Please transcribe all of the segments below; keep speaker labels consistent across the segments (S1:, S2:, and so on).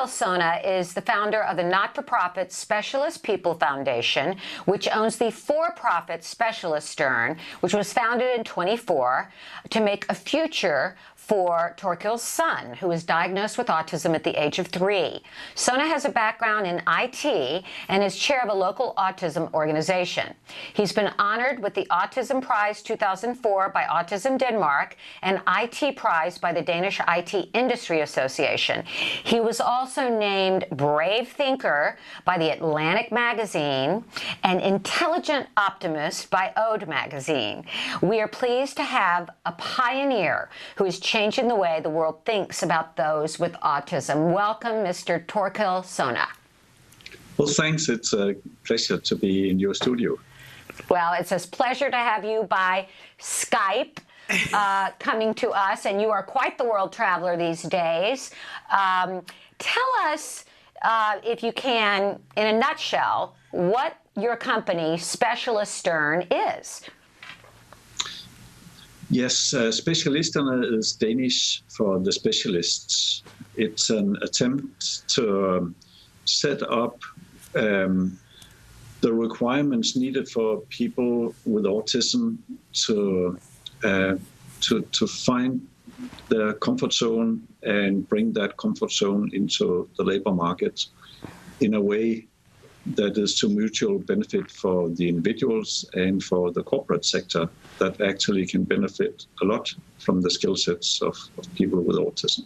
S1: Thorkil Sonne is the founder of the not-for-profit Specialist People Foundation, which owns the for-profit Specialisterne, which was founded in 2004 to make a future for Thorkil Sonne, who was diagnosed with autism at the age of 3. Sonne has a background in IT and is chair of a local autism organization. He's been honored with the Autism Prize 2004 by Autism Denmark and IT Prize by the Danish IT Industry Association. He was also named Brave Thinker by the Atlantic Magazine and Intelligent Optimist by Ode Magazine. We are pleased to have a pioneer who is changing the way the world thinks about those with autism. Welcome, Mr. Thorkil Sonne.
S2: Well, thanks. It's a pleasure to be in your studio.
S1: Well, it's a pleasure to have you by Skype coming to us, and you are quite the world traveler these days. Tell us, if you can, in a nutshell, what your company, Specialisterne, is.
S2: Yes, Specialisterne is Danish for the specialists. It's an attempt to set up the requirements needed for people with autism to find their comfort zone and bring that comfort zone into the labor market in a way that is to mutual benefit for the individuals and for the corporate sector that actually can benefit a lot from the skill sets of people with autism.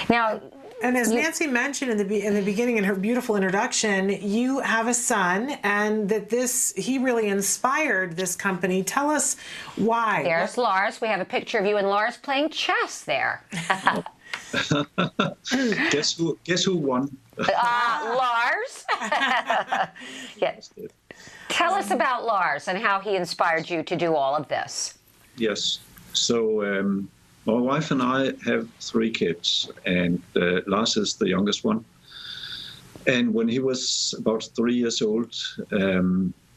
S1: Now,
S3: and as Nancy mentioned in the beginning in her beautiful introduction, you have a son, and that he really inspired this company. Tell us why.
S1: There's Lars. We have a picture of you and Lars playing chess there.
S2: Guess who won?
S1: Lars. Yes. Tell us about Lars and how he inspired you to do all of this.
S2: Yes. So my wife and I have 3 kids, and Lars is the youngest one. And when he was about 3 years old,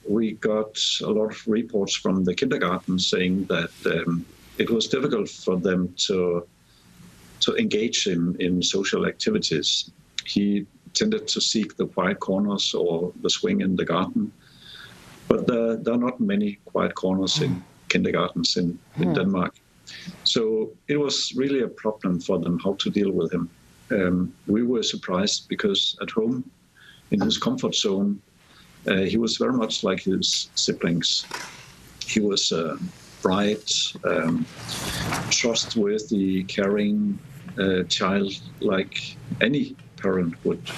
S2: we got a lot of reports from the kindergarten saying that it was difficult for them to engage him in social activities. He tended to seek the quiet corners or the swing in the garden. But there are not many quiet corners in kindergartens in Denmark. So it was really a problem for them how to deal with him. We were surprised because at home, in his comfort zone, he was very much like his siblings. He was bright, trustworthy, caring child like any parent would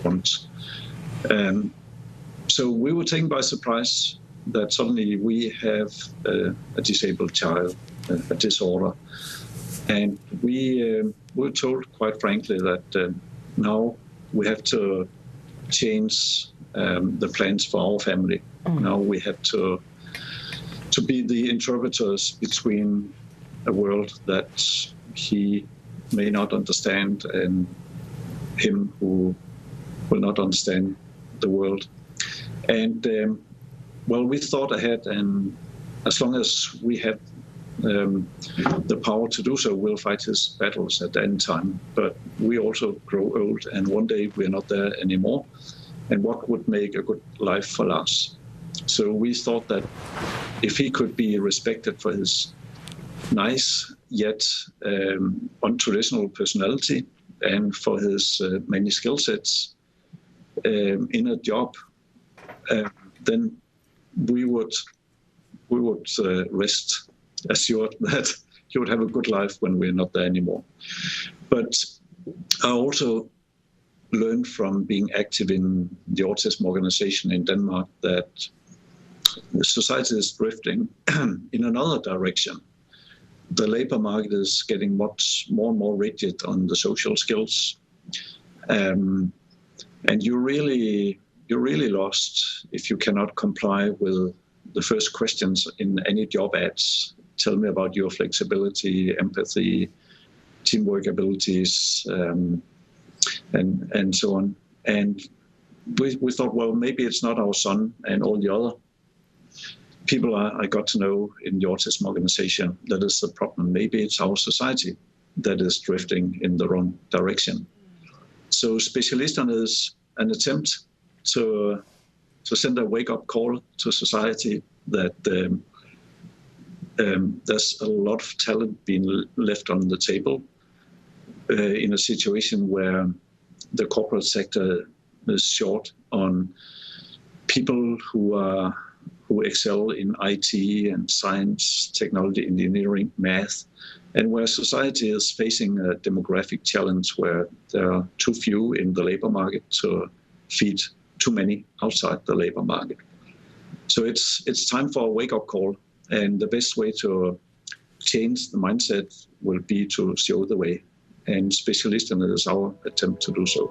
S2: want. So we were taken by surprise that suddenly we have a disabled child, a disorder. And we were told quite frankly that now we have to change the plans for our family. Now we have to be the interpreters between a world that he may not understand and him who will not understand the world. And well, we thought ahead, and as long as we have the power to do so, we'll fight his battles at any time. But we also grow old, and one day we're not there anymore. And what would make a good life for Lars? So we thought that if he could be respected for his nice yet untraditional personality and for his many skill sets in a job, then we would rest assured that he would have a good life when we're not there anymore. But I also learned from being active in the autism organization in Denmark that the society is drifting in another direction. The labor market is getting much more and more rigid on the social skills. And you're really lost if you cannot comply with the first questions in any job ads. Tell me about your flexibility, empathy, teamwork abilities, and so on. And we thought, well, maybe it's not our son and all the other people I got to know in the autism organization that is the problem. Maybe it's our society that is drifting in the wrong direction. So Specialisterne is an attempt to send a wake-up call to society that there's a lot of talent being left on the table in a situation where the corporate sector is short on people who excel in IT and science, technology, engineering, math, and where society is facing a demographic challenge where there are too few in the labor market to feed too many outside the labor market. So it's time for a wake-up call, and the best way to change the mindset will be to show the way, and Specialisterne is our attempt to do so.